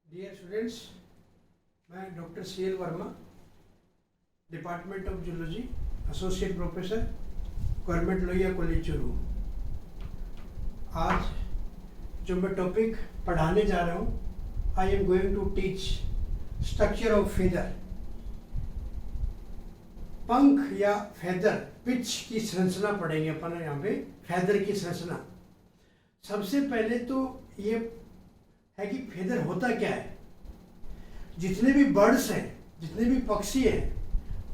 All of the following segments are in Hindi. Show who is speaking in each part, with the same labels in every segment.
Speaker 1: डियर स्टूडेंट्स, मैं डॉक्टर सी.एल. Verma, department of zoology, associate professor, government Lohia college Churu. आज जो मैं टॉपिक पढ़ाने जा रहा हूँ, I am going to teach structure of feather. पंख या फेदर, पिच की संरचना पढ़ेंगे अपन यहाँ पे। फेदर की संरचना सबसे पहले तो ये है कि फेदर होता क्या है। जितने भी बर्ड्स हैं, जितने भी पक्षी हैं,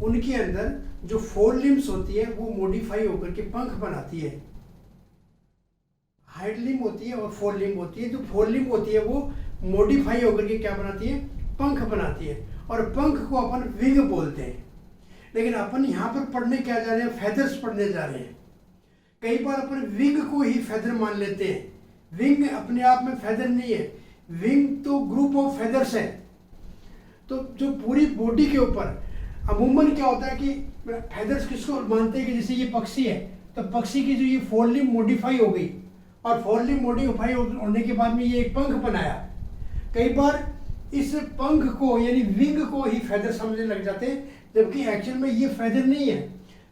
Speaker 1: उनके अंदर जो फोर लिम्स होती है वो मॉडिफाई होकर के पंख बनाती है। हाइड लिम्ब होती है और फोर लिम्ब होती है। जो फोर लिम्ब होती है वो मॉडिफाई होकर के क्या बनाती है, पंख बनाती है। और पंख को अपन विंग बोलते हैं। लेकिन अपन यहाँ पर पढ़ने क्या जा रहे हैं, फेदर्स पढ़ने जा रहे हैं। कई बार अपन विंग को ही फेदर मान लेते हैं। विंग अपने आप में फेदर नहीं है, विंग तो ग्रुप ऑफ फेदर्स है। तो जो पूरी बॉडी के ऊपर अमूमन क्या होता है कि फेदर्स किसको मानते हैं कि जैसे ये पक्षी है तो पक्षी की जो ये फोर लिम्ब मॉडिफाई हो गई और फोर लिम्ब मॉडिफाई होने के बाद में ये एक पंख बनाया। कई बार इस पंख को यानी विंग को ही फेदर समझने लग जाते हैं, जबकि एक्चुअल में ये फेदर नहीं है।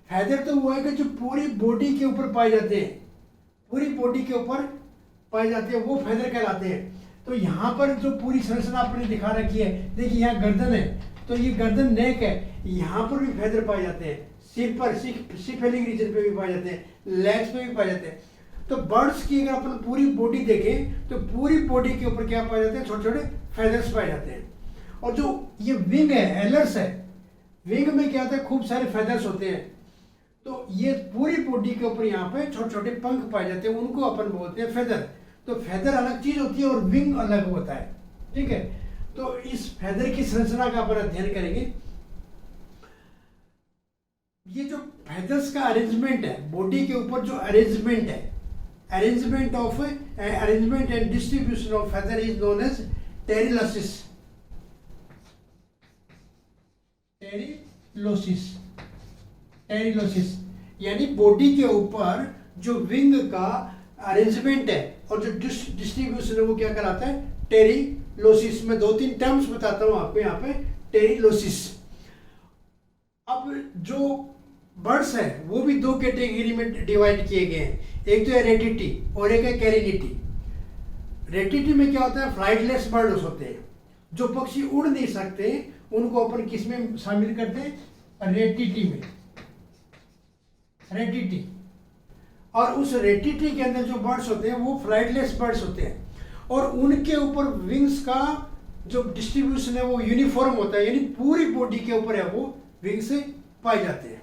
Speaker 1: फेदर तो वो है कि जो पूरी बॉडी के ऊपर पाए जाते हैं, पूरी बॉडी के ऊपर पाए जाते हैं, वो फेदर कहलाते हैं। तो यहाँ पर जो पूरी संरचना आपने दिखा रखी है, देखिए यहाँ गर्दन है तो ये गर्दन नेक है, यहाँ पर भी फेदर पाए जाते हैं। सिर पर सिफेलिक रीजन पे भी पाए जाते हैं, लेग्स पे भी पाए जाते हैं। तो बर्ड्स की अगर अपन पूरी बॉडी देखें तो पूरी बॉडी के ऊपर क्या पाए जाते हैं, छोटे छोटे फेदर्स पाए जाते हैं। और जो ये विंग है, एलर्स है, विंग में क्या होता है, खूब सारे फेदर्स होते हैं। तो ये पूरी बॉडी के ऊपर यहाँ पे छोटे छोटे पंख पाए जाते हैं, उनको अपन बोलते हैं फेदर। तो फेदर अलग चीज होती है और विंग अलग होता है, ठीक है। तो इस फेदर की संरचना का अपन अध्ययन करेंगे। ये जो फेदर्स का अरेंजमेंट है, बॉडी के ऊपर जो अरेंजमेंट है, arrangement and distribution of feather is known as pterylosis. Pterylosis यानी बॉडी के ऊपर जो विंग का अरेंजमेंट है और जो डिस्ट्रीब्यूशन है वो क्या कहलाता है, टेरिलोसिस। में दो तीन टर्म्स बताता हूं आपको यहाँ पे। टेरिलोसिस। अब जो बर्ड्स हैं वो भी दो कैटेगरी में डिवाइड किए गए हैं। एक तो है रेटिटी और एक है कैरिनिटी। रेटिटी में क्या होता है, फ्लाइटलेस बर्ड्स होते हैं, जो पक्षी उड़ नहीं सकते, उनको अपन किस में शामिल करते हैं, रेटिटी में। रेटिटी। और उस रेटिटी के अंदर जो बर्ड्स होते हैं वो फ्लाइटलेस बर्ड्स होते हैं और उनके ऊपर विंग्स का जो डिस्ट्रीब्यूशन है वो यूनिफॉर्म होता है, यानी पूरी बॉडी के ऊपर है वो विंग्स पाए जाते हैं।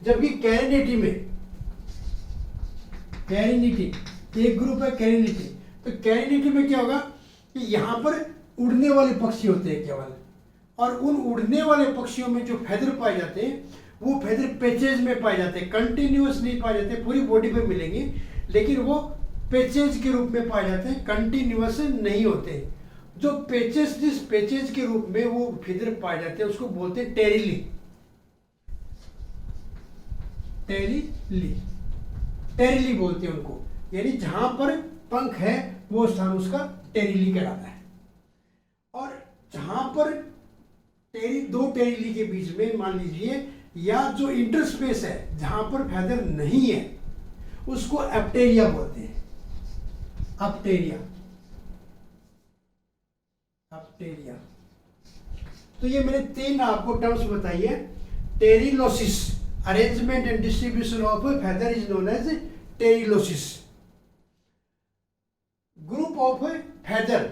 Speaker 1: जबकि कैरिनिटी में, कैरिनिटी एक ग्रुप है कैरिनिटी। तो कैरिनिटी में क्या होगा कि यहाँ पर उड़ने वाले पक्षी होते हैं केवल, और उन उड़ने वाले पक्षियों में जो फेदर पाए जाते हैं वो फेदर पेचेज में पाए जाते हैं। कंटिन्यूअस नहीं पाए जाते, पूरी बॉडी पे मिलेंगे, लेकिन वो पेचेज के रूप में पाए जाते हैं, कंटिन्यूअस नहीं होते। जो पेचेज, जिस पेचेज के रूप में वो फेदर पाए जाते हैं उसको बोलते हैं टेरिली। टेरिली बोलते हैं उनको, यानी जहां पर पंख है वो स्थान उसका टेरिली कहलाता है। और जहां पर दो टेरिली के बीच में मान लीजिए, या जो इंटरस्पेस है जहां पर फेदर नहीं है उसको एप्टेरिया बोलते हैं। एप्टेरिया। तो ये मैंने तीन आपको टर्म्स बताई है। Pterylosis, arrangement and distribution of feather is known as pterylosis. Group of feather,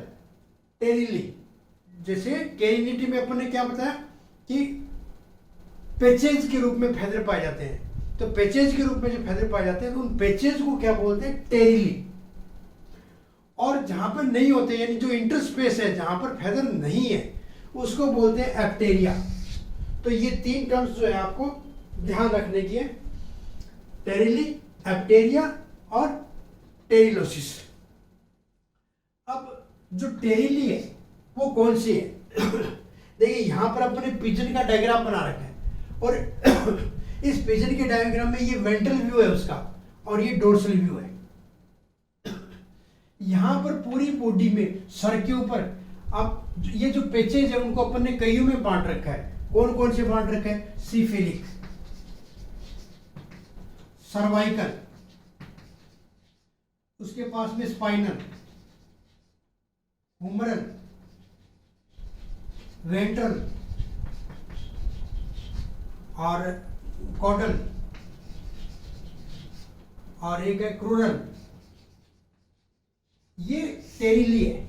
Speaker 1: pterylae. जैसे कैरिनिटी में अपन ने क्या बताया कि पेचेज के रूप में फेदर पाए जाते हैं। तो पेचेज के रूप में जो फेदर पाए जाते हैं तो उन पेचेज को क्या बोलते हैं, टेरिली। और जहां पर नहीं होते, यानी जो इंटरस्पेस है जहां पर फेदर नहीं है उसको बोलते हैं एप्टेरिया। तो ये तीन टर्म्स जो है आपको ध्यान रखने की है, टेरिली, एप्टेरिया और टेरिलोसिस। अब जो टेरिली है वो कौन सी है देखिए यहां पर अपने पिजन का डायग्राम बना रखा है और इस पिजन के डायग्राम में ये वेंट्रल व्यू है उसका और ये डोर्सल व्यू है। यहां पर पूरी बॉडी में सर के ऊपर अब ये जो पेचेज है उनको अपन ने कईयों में बांट रखा है। कौन कौन से बांट रखा है? सिफिलिक, सर्वाइकल, उसके पास में स्पाइनल, हुमरल, वेंट्रल और कॉडल, और एक है क्रूरल। ये टेरिली है।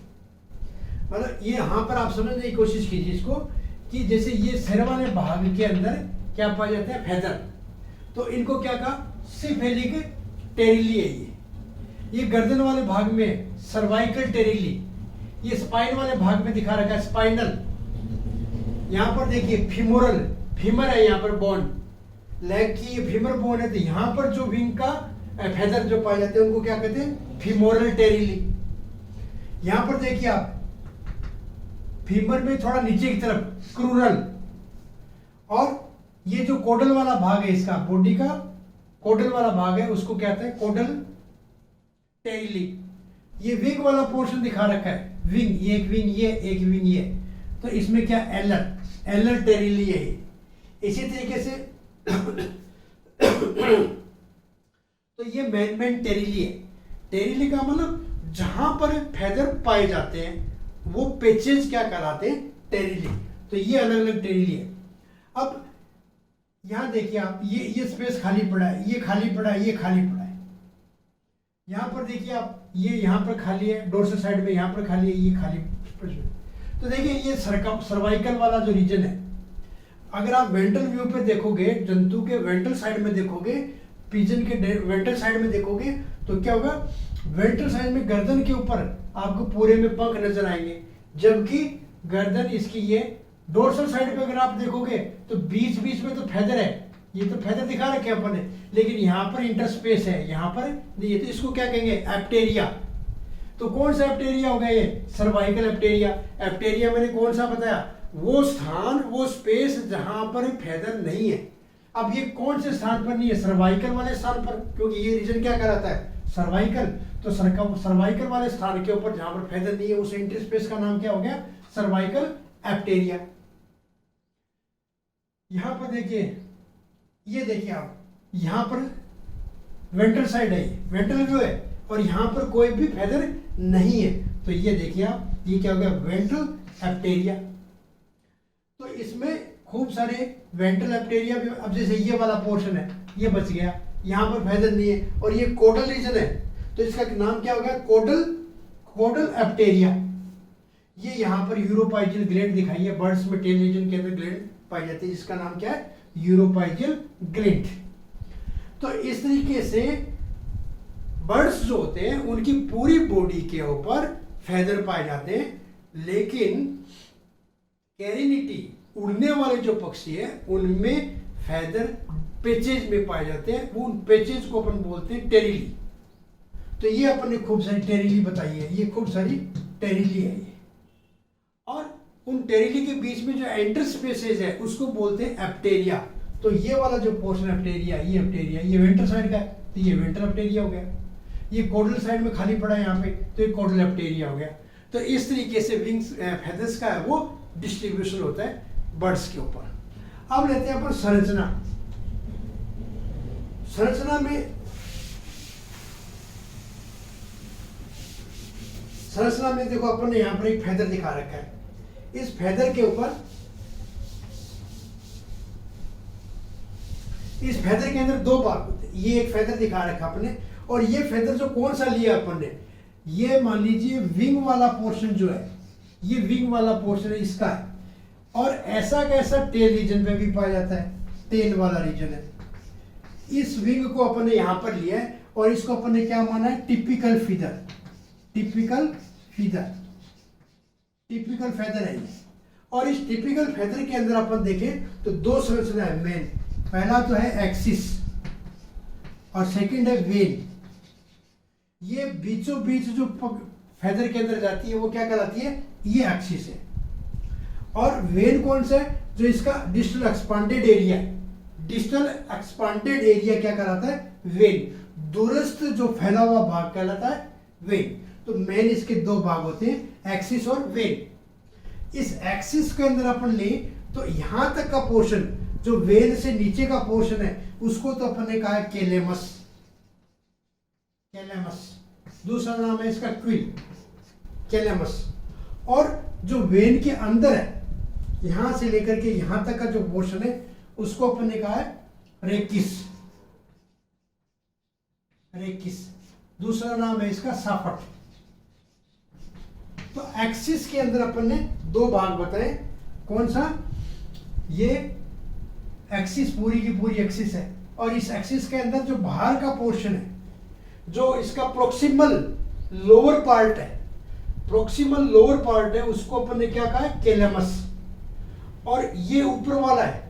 Speaker 1: मतलब ये यहां पर आप समझने की कोशिश कीजिए इसको कि जैसे ये सिर वाले भाग के अंदर क्या पाया जाता है? फेदर। तो इनको क्या कहा? सिफेलिक टेरिली है ये गर्दन वाले भाग में सर्वाइकल टेरिली, ये स्पाइन वाले भाग में दिखा रखा है स्पाइनल। यहां पर देखिए फीमोरल, फीमर है यहाँ पर बोन, लेग की ये फीमर बोन है। तो यहाँ पर जो विंग का फेदर जो पाए जाते हैं उनको क्या कहते हैं? फीमोरल टेरिली। यहां पर देखिए आप फीमर में थोड़ा नीचे की तरफ क्रूरल, और ये जो कोडल वाला भाग है इसका बॉडी का कोडल वाला भाग है उसको क्या कहते हैं? कोडल टेरिली। ये विंग वाला पोर्शन दिखा रखा है, विंग, ये एक विंग ये, एक विंग ये। तो इसमें क्या? एलर टेरिली है। इसी तरीके से तो ये मेन टेरिली है। टेरिली का मतलब जहां पर फेदर पाए जाते हैं वो पेचेज क्या कहलाते हैं? टेरिली। तो ये अलग अलग टेरिली है। अब यहां देखिए आप, ये स्पेस खाली पड़ा है, ये खाली पड़ा है, ये खाली पड़ा है। यहां पर देखिए आप, ये यहां पर खाली है, डोर्सल साइड में यहां पर खाली है, ये खाली। तो देखिए ये सर्वाइकल वाला जो रीजन है, अगर आप वेंट्रल व्यू पे देखोगे, जंतु के वेंट्रल साइड में देखोगे, पिजन के वेंट्रल साइड में देखोगे, तो क्या होगा? वेंट्रल साइड में गर्दन के ऊपर आपको पूरे में पंख नजर आएंगे, जबकि गर्दन इसकी ये डोर्सल साइड पे अगर आप देखोगे तो बीच बीच में तो फेदर है, ये तो फेदर दिखा रखे अपन ने, लेकिन यहाँ पर इंटरस्पेस है, यहाँ पर ये तो इसको क्या कहेंगे? एप्टेरिया। तो कौन सा एप्टेरिया होगा? ये सर्वाइकल एप्टेरिया। एप्टेरिया मैंने कौन सा बताया? वो स्थान, वो स्पेस जहां पर फेदर नहीं है। अब ये कौन से स्थान पर नहीं है? सर्वाइकल वाले स्थान पर, क्योंकि ये रीजन क्या कहलाता है? सर्वाइकल। तो सर्वाइकल वाले स्थान के ऊपर जहां पर फेदर नहीं है उस इंटरस्पेस का नाम क्या हो गया? सर्वाइकल एप्टेरिया। यहां पर देखिए, ये देखिए आप, यहां पर वेंट्रल साइड है, वेंट्रल व्यू है, और यहां पर कोई भी फेदर नहीं है। तो ये देखिए आप, ये क्या हो गया? वेंट्रल एप्टेरिया। तो इसमें खूब सारे वेंट्रल एप्टेरिया भी। अब जैसे ये वाला पोर्शन है, ये बच गया, यहाँ पर फेदर नहीं है, और ये कोडल रीजन है, तो इसका नाम क्या होगा? कोडल एप्टेरिया। ये यहाँ पर यूरोपाइजियल ग्लैंड दिखाई है, बर्ड्स में टेल रीजन के अंदर ग्लैंड पाई जाती है, जिसका नाम क्या है? Uropygial gland. तो इस तरीके से बर्ड्स जो होते हैं उनकी पूरी बॉडी के ऊपर फेदर पाए जाते हैं, लेकिन कैरिनिटी, उड़ने वाले जो पक्षी है उनमें फेदर पेचेज में पाए जाते हैं। वो उन पेचेज को अपन बोलते हैं टेरिली। तो ये अपन ने खूब सारी टेरिली बताई है, ये खूब सारी टेरिली है ये। और उन टेरिली के बीच में जो एंटर स्पेसेज है उसको बोलते हैं एप्टेरिया। तो ये वाला जो पोर्शन एप्टेरिया, ये वेंट्रल साइड का है, तो ये वेंट्रल एप्टेरिया हो गया। ये कोडल साइड में खाली पड़ा है यहाँ पे, तो ये कोडल एप्टेरिया हो गया। तो इस तरीके से विंग्स फेदर्स का है वो डिस्ट्रीब्यूशन होता है बर्ड्स के ऊपर। अब लेते हैं अपन संरचना। संरचना में देखो अपन ने यहाँ पर एक फेदर दिखा रखा है। इस फेदर के ऊपर, इस फेदर के अंदर दो भाग होते हैं। ये एक फेदर दिखा रखा अपने, और ये फेदर जो कौन सा लिया अपन ने, ये मान लीजिए विंग वाला पोर्शन जो है, ये विंग वाला पोर्शन है इसका है, और ऐसा कैसा टेल रीजन पे भी पाया जाता है, टेल वाला रीजन है। इस विंग को अपन ने यहां पर लिया है, और इसको अपन ने क्या माना है? टिपिकल फेदर है ये। और इस टिपिकल फेदर के अंदर अपन देखें तो दो संरचना है मेन। पहला तो है एक्सिस और सेकंड है वेन। ये बीचों बीच जो फेदर के अंदर जाती है वो क्या कहलाती है? ये एक्सिस है। और वेन कौन सा है? जो इसका distal expanded area, distal expanded area क्या कहलाता है? वेन। दूरस्थ जो फैला हुआ भाग कहलाता है वेन। तो मेन इसके दो भाग होते हैं, एक्सिस और वेन। इस एक्सिस के अंदर अपन ले तो यहां तक का पोर्शन जो वेन से नीचे का पोर्शन है उसको तो अपन ने कहा है कैलेमस। कैलेमस दूसरा नाम है इसका क्विल, कैलेमस। और जो वेन के अंदर है यहां से लेकर के यहां तक का जो पोर्शन है उसको अपन ने कहा है रेकिस। रेकिस दूसरा नाम है इसका साफट। तो एक्सिस के अंदर अपन ने दो भाग बताए। कौन सा? ये एक्सिस पूरी की पूरी एक्सिस है और इस एक्सिस के अंदर जो बाहर का पोर्शन है, जो इसका प्रोक्सिमल लोअर पार्ट है, प्रोक्सिमल लोअर पार्ट है, उसको अपन ने क्या कहा है? कैलेमस। और ये ऊपर वाला है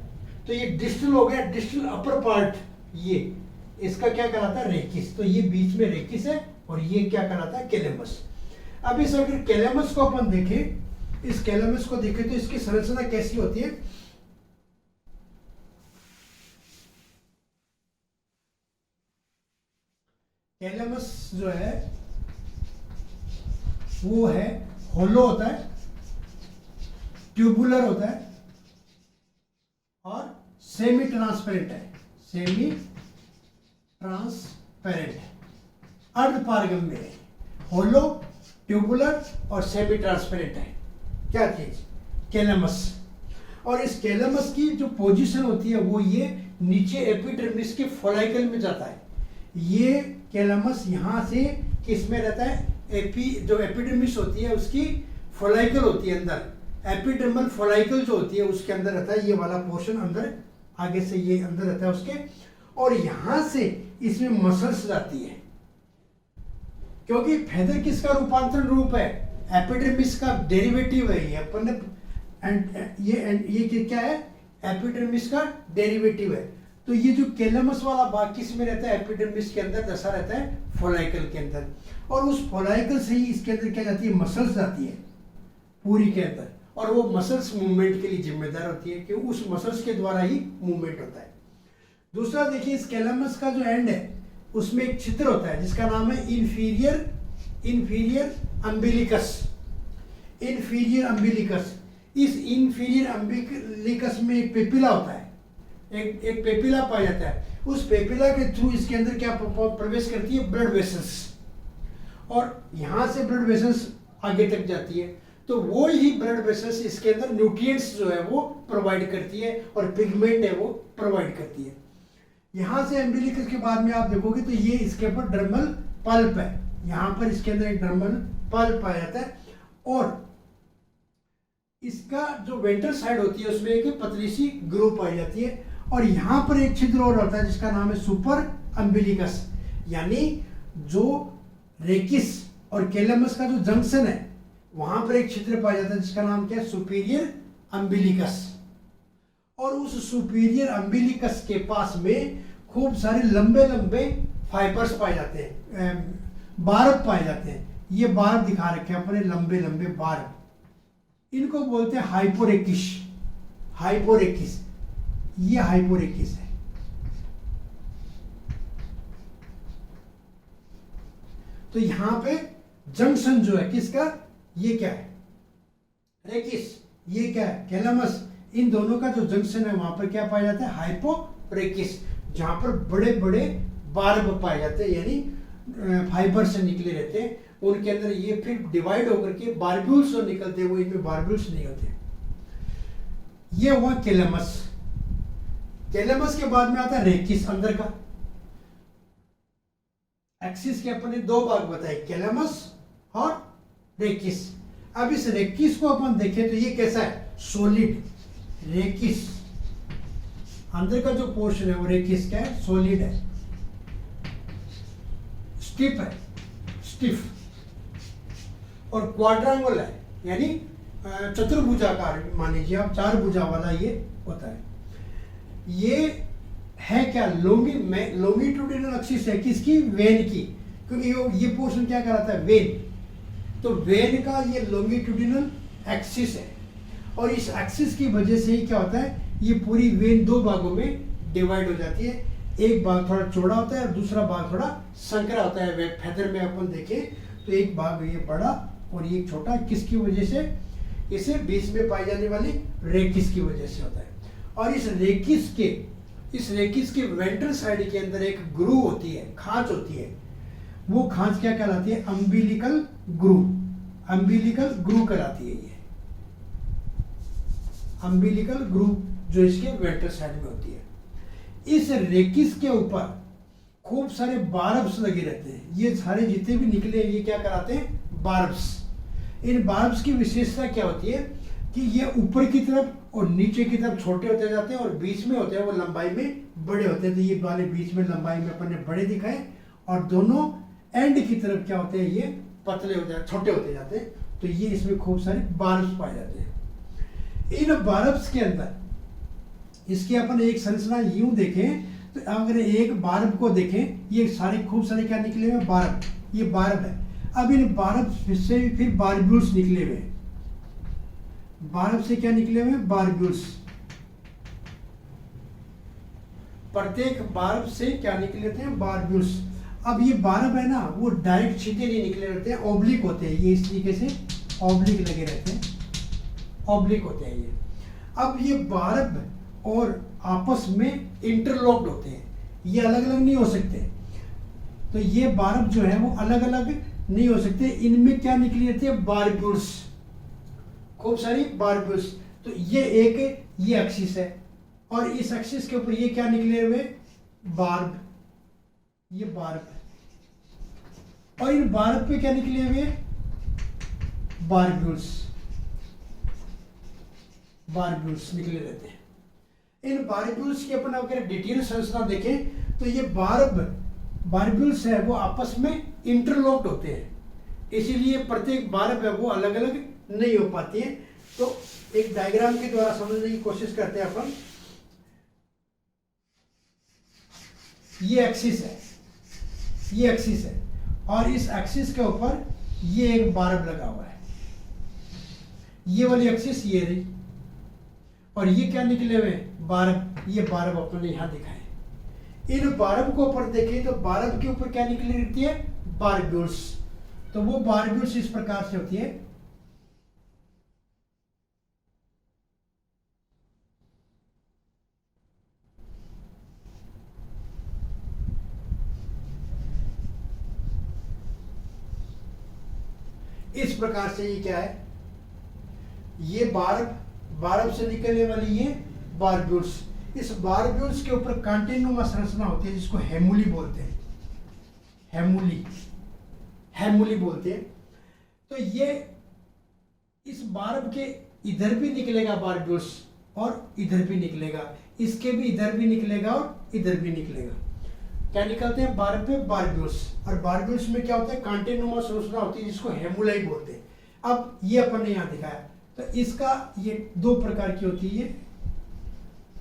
Speaker 1: तो ये डिस्टल हो गया, डिस्टल अपर पार्ट, ये इसका क्या कहलाता है? रेकिस। तो ये बीच में रेकिस है और ये क्या कहलाता है? कैलेमस। अब इस अगर कैलेमस को अपन देखें, इस कैलेमस को देखें तो इसकी संरचना कैसी होती है? कैलेमस जो है वो है होलो होता है, ट्यूबुलर होता है और सेमी ट्रांसपेरेंट है। सेमी ट्रांसपेरेंट, अर्धपारगम्य है। होलो, ट्यूबुलर और सेमी ट्रांसपेरेंट है। क्या चीज? कैलेमस। और इस कैलेमस की जो पोजीशन होती है वो ये नीचे एपिडर्मिस के फोलाइकल में जाता है। ये कैलेमस यहां से किस में रहता है? जो एपिडर्मिस होती है उसकी फोलाइकल होती है अंदर, एपिडर्मल फोलाइकल जो होती है उसके अंदर रहता है। ये वाला पोर्शन अंदर, आगे से ये अंदर रहता है उसके, और यहां से इसमें मसल्स जाती है। क्योंकि फेदर किसका रूपांतरण रूप है? एपिडर्मिस का डेरिवेटिव है ये। अपन ने ये क्या है? एपिडर्मिस का डेरिवेटिव है। तो ये जो कैलेमस वाला भाग किस में रहता है? एपिडर्मिस के अंदर दसा रहता है, फोलाइकल के अंदर। और उस फोलाइकल से ही इसके अंदर क्या जाती है? मसल्स जाती है पूरी के अंदर, और वो मसल्स मूवमेंट के लिए जिम्मेदार होती है, क्योंकि उस मसल्स के द्वारा ही मूवमेंट होता है। दूसरा देखिए, इस कैलेमस का जो एंड है उसमें एक छिद्र होता है जिसका नाम है इंफीरियर अम्बिलिकस। Inferior umbilicus. इस इंफीरियर अम्बिलिकस में एक पेपिला होता है, एक पेपिला पाया जाता है। उस पेपिला के थ्रू इसके अंदर क्या प्रवेश करती है? Blood vessels. और यहां से ब्लड वेसल्स आगे तक जाती है, तो वो ही ब्लड वेसल्स इसके अंदर न्यूट्रिएंट्स जो है वो प्रोवाइड करती है और पिगमेंट है वो प्रोवाइड करती है। यहां से एम्बिलिकस के बाद में आप देखोगे तो ये इसके ऊपर डर्मल पल्प है। यहां पर इसके अंदर एक डर्मल पल्प पाया जाता है, और इसका जो वेंट्रल साइड होती है उसमें एक पतली सी ग्रूव पाई जाती है। और यहां पर एक छिद्र और होता है जिसका नाम है सुपर अम्बिलिकस। यानी जो रेकिस और कैलेमस का जो जंक्शन है वहां पर एक छिद्र पाया जाता है जिसका नाम क्या है? Superior umbilicus. और उस सुपीरियर अम्बिलिकस के पास में खूब सारे लंबे लंबे फाइबर्स पाए जाते हैं, बार्ब पाए जाते हैं। ये बार्ब दिखा रखे हैं अपने, लंबे लंबे बार्ब। इनको बोलते हैं हाइपोरेकिस। हाइपोरेकिस, ये हाइपोरेकिस है। तो यहां पे जंक्शन जो है किसका? ये क्या है? रेकिस। ये क्या है? कैलेमस। इन दोनों का जो जंक्शन है वहां पर क्या पाया जाता है? हाइपोरेकिस, जहां पर बड़े बड़े बार्ब पाए जाते हैं, यानी फाइबर से निकले रहते हैं। उनके अंदर ये फिर डिवाइड होकर के बारब्यूल्स जो निकलते हैं वो इनमें बारब्यूल्स नहीं होते। ये हुआ कैलेमस। कैलेमस के बाद में आता है रेकिस, अंदर का। एक्सिस के अपन ने दो भाग बताए, कैलेमस और रेकिस। अब इस रेकिस को अपन देखें तो ये कैसा है? Solid rachis. अंदर का जो पोर्शन है वो रेकिस क्या है? सॉलिड है, स्टिफ है, स्टिफ और क्वाड्रांगल है, यानी चतुर्भुजाकार मान लीजिए आप, चार भुजा वाला ये होता है। ये है क्या? लॉन्गिट्यूडिनल एक्सिस है किसकी? वेन की, क्योंकि ये पोर्शन क्या कराता है? वेन। तो वेन का ये लॉन्गिट्यूडिनल एक्सिस है, और इस एक्सिस की वजह से ही क्या होता है? ये पूरी वेन दो भागों में डिवाइड हो जाती है। एक भाग थोड़ा चौड़ा होता है और दूसरा भाग थोड़ा संकरा होता है। फेदर में अपन देखें तो एक भाग ये बड़ा और ये छोटा। किसकी वजह से? इसे बीच में पाई जाने वाली रेकिस की वजह से होता है। और इस रेकिस के वेंट्रल साइड के अंदर एक ग्रूव होती है, खांच होती है। वो खांच क्या कहलाती है? अम्बिलिकल ग्रूव कहलाती है। ये अम्बिलिकल ग्रूव जो इसके वेंट्रल साइड में होती है। इस रेकिस के ऊपर खूब सारे बार्ब्स लगे रहते हैं। ये सारे जितने भी निकले ये क्या कराते हैं? बार्ब्स। इन बार्ब्स की विशेषता क्या होती है कि ये ऊपर की तरफ और नीचे की तरफ छोटे होते जाते हैं और बीच में होते हैं वो लंबाई में बड़े होते हैं। तो ये वाले बीच में लंबाई में अपन ने बड़े दिखाए और दोनों एंड की तरफ क्या होते हैं? ये पतले हो जाते, छोटे होते जाते हैं। तो ये इसमें खूब सारे बार्ब्स पाए जाते हैं। इन बार्ब्स के अंदर इसके अपन एक संरचना यूं देखें तो अगर एक बार्ब को देखें, ये सारे खूब सारे क्या निकले हुए? बार्ब। ये बार्ब है। अब इन बार्ब से फिर बार्ब्यूल्स निकले हुए। बार्ब से क्या निकले हुए? बार्ब्यूल्स। प्रत्येक बार्ब से क्या निकले थे? बार्ब्यूल्स। अब ये बार्ब है ना, वो डायरेक्ट सीधे नहीं निकले रहते हैं, ऑब्लिक होते हैं। ये इस तरीके से ऑब्लिक लगे रहते हैं, ऑब्लिक होते हैं ये। अब ये बार्ब और आपस में इंटरलॉक्ड होते हैं, ये अलग अलग नहीं हो सकते। तो ये बार्ब जो है वो अलग अलग नहीं हो सकते। इनमें क्या निकली रहती है? बार्ब्यूल्स, खूब सारी बार्ब्यूल्स। तो ये एक्सिस है और इस एक्सिस के ऊपर ये क्या निकले हुए? बार्ब। ये बार्ब है और इन बार्ब पे क्या निकले हुए? बार्ब्यूल्स निकले रहते हैं। इन बार्ब्यूल्स की अपन अगर डिटेल संरचना देखें तो ये बार्ब्यूल्स है वो आपस में इंटरलॉक्ड होते हैं, इसीलिए प्रत्येक बार्ब है वो अलग अलग नहीं हो पाती है। तो एक डायग्राम के द्वारा समझने की कोशिश करते हैं अपन। ये एक्सिस है और इस एक्सिस के ऊपर ये एक बार्ब लगा हुआ है। ये वाली एक्सिस ये रही और ये क्या निकले हुए? बार्ब। ये बार्ब अपन यहां दिखाए। इन बार्ब को ऊपर देखें तो बार्ब के ऊपर क्या निकली रहती है? बार्ब्यूल्स। तो वो बार्ब्यूल्स इस प्रकार से होती है। इस प्रकार से ये क्या है? ये बार्ब से निकलने वाली ये बार्ब्यूल्स। इस बार्ब्यूल्स के ऊपर कांटेनुमा संरचना होती है जिसको हेमुली बोलते हैं। हेमुली बोलते हैं। तो ये इस बार्ब के इधर भी निकलेगा बार्ब्यूल्स और इधर भी निकलेगा, इसके भी इधर भी निकलेगा और इधर भी निकलेगा। क्या निकलते हैं? बार्ब पे बार्ब्यूल्स। और बार्ब्यूल्स में क्या होता है? कांटेनुमा संरचना होती है जिसको हेमुलाई बोलते हैं। अब ये अपन ने यहाँ दिखाया तो इसका ये दो प्रकार की होती है।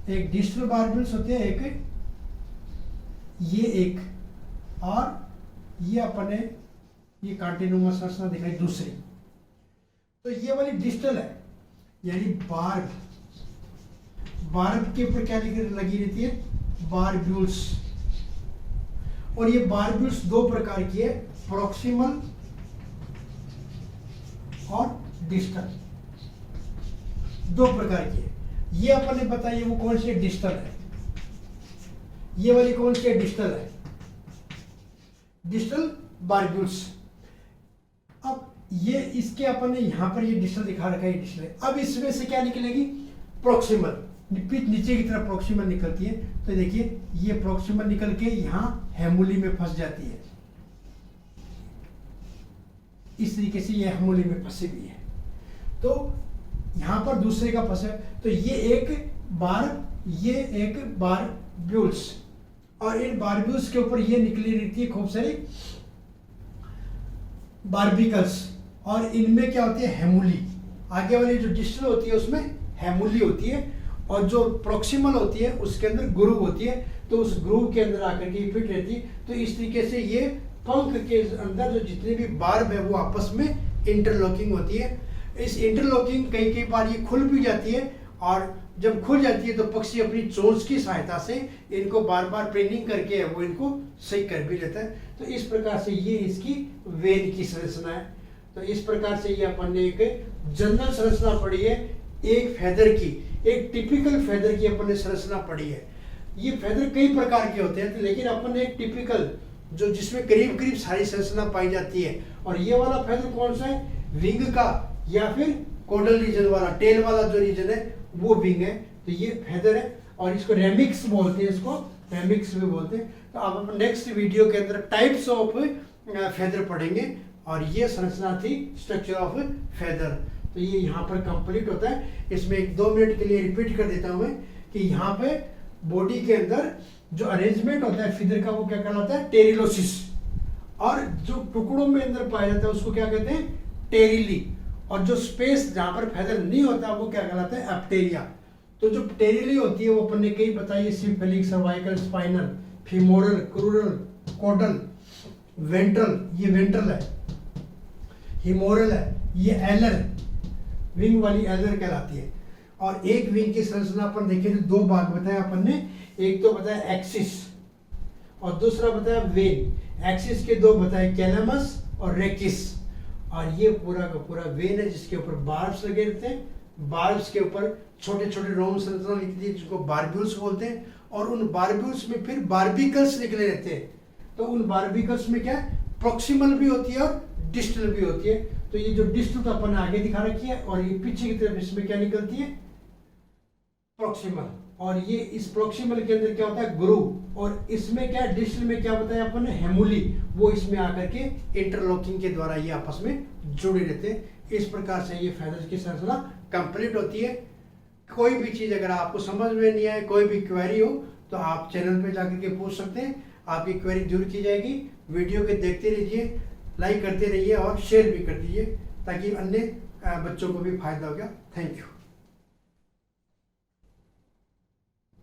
Speaker 1: एक डिस्टल बार्ब्यूल्स होते हैं, एक और ये अपन ने ये कांटेनुमा संरचना दिखाई दूसरी। तो ये वाली डिस्टल है, यानी बार्ब के ऊपर क्या लगी रहती है? बार्ब्यूल्स। और ये बार्ब्यूल्स दो प्रकार की है, प्रॉक्सिमल और डिस्टल, दो प्रकार की है। ये अपन ने बताया वो कौन सी डिस्टल है, ये वाली कौन सी डिस्टल है? डिस्टल बार्ब्यूल्स। अब ये इसके अपन ने यहां पर ये डिस्टल दिखा रखा है, डिस्टल है। अब इसमें से क्या निकलेगी? प्रॉक्सिमल। नीचे की तरफ प्रॉक्सिमल निकलती है। तो देखिए ये प्रॉक्सिमल निकल के यहां हेमुली में फंस जाती है। इस तरीके से ये हेमुली में फंसी हुई है। तो यहां पर दूसरे का फंसे, तो ये एक बार्ब्यूल्स। और इन बार्ब्यूल्स के ऊपर ये निकली रहती है खूब सारी बार्बिकल्स। और इनमें क्या होती है? हेमुली। आगे वाली जो डिस्टल होती है उसमें हेमुली होती है और जो प्रॉक्सिमल होती है उसके अंदर ग्रूव होती है। तो उस ग्रूव के अंदर आकर के फिट रहती है। तो इस तरीके से ये पंख के अंदर जो जितने भी बार्ब है वो आपस में इंटरलॉकिंग होती है। इस इंटरलॉकिंग कई बार ये खुल भी जाती है और जब खुल जाती है तो पक्षी अपनी चोंच की सहायता से इनको बार बार ट्रेनिंग करके वो इनको सही कर भी लेता है। तो इस प्रकार से ये इसकी वेन की संरचना है। तो इस प्रकार से ये अपन ने एक जनरल संरचना पढ़ी है एक फेदर की, एक टिपिकल फेदर की अपन ने संरचना पढ़ी है। ये फेदर कई प्रकार के होते हैं, लेकिन अपन ने एक टिपिकल जो जिसमें करीब करीब सारी संरचना पाई जाती है। और ये वाला फेदर कौन सा है, विंग का या फिर कोडल रीजन वाला, टेल वाला जो रीजन है वो विंग है। तो ये फेदर है और इसको रेमिक्स बोलते हैं, इसको रेमिक्स भी बोलते हैं। तो अब अपन नेक्स्ट वीडियो के अंदर टाइप्स ऑफ फेदर पढ़ेंगे और ये संरचना थी स्ट्रक्चर ऑफ फेदर। तो ये यहाँ पर कंप्लीट होता है। इसमें 1-2 मिनट के लिए रिपीट कर देता हूँ मैं कि यहाँ पे बॉडी के अंदर जो अरेंजमेंट होता है फेदर का वो क्या कहलाता है, टेरिलोसिस। और जो टुकड़ों में अंदर पाया जाता है उसको क्या कहते हैं, टेरिली। और जो स्पेस जहाँ पर फेदर नहीं होता वो क्या कहलाता है, एप्टेरिया। तो जो टेरिली होती है वो अपन ने कई बताई, सिम्फेलिक, सर्वाइकल, स्पाइनल, फीमोरल, क्रूरल, कोडल, वेंट्रल, ये वेंट्रल है, हिमोरल है, ये एलर, विंग वाली एलर कहलाती है। और एक विंग की संरचना अपन देखें तो 2 भाग बताया अपन ने, एक तो बताया एक्सिस और दूसरा बताया वेन। एक्सिस के 2 बताए, कैलमस और रेकिस। और ये पूरा का पूरा वेन है जिसके ऊपर बार्ब्स लगे रहते हैं। बार्ब्स के ऊपर छोटे छोटे रोम संरचना लिखती है जिसको बारब्यूल्स बोलते हैं। और उन बारब्यूल्स में फिर बारबिकल्स निकले रहते हैं। तो उन बारबिकल्स में क्या है, प्रॉक्सिमल भी होती है और डिस्टल भी होती है। तो ये जो डिस्टल तो अपन ने आगे दिखा रखी है और ये पीछे की तरफ इसमें क्या निकलती है, प्रॉक्सिमल। और ये इस प्रॉक्सिमल के अंदर क्या होता है, ग्रूव। और इसमें क्या है, डिस्टल में क्या बताया अपन ने, हेमुली। वो इसमें आकर के इंटरलॉकिंग के द्वारा ये आपस में जुड़े रहते हैं। इस प्रकार से ये फेदर्स की संरचना कंप्लीट होती है। कोई भी चीज अगर आपको समझ में नहीं आए, कोई भी क्वेरी हो तो आप चैनल पे जाकर के पूछ सकते हैं, आपकी क्वेरी दूर की जाएगी। वीडियो के देखते रहिए, लाइक करते रहिए और शेयर भी कर दीजिए ताकि अन्य बच्चों को भी फायदा हो गया। Thank you.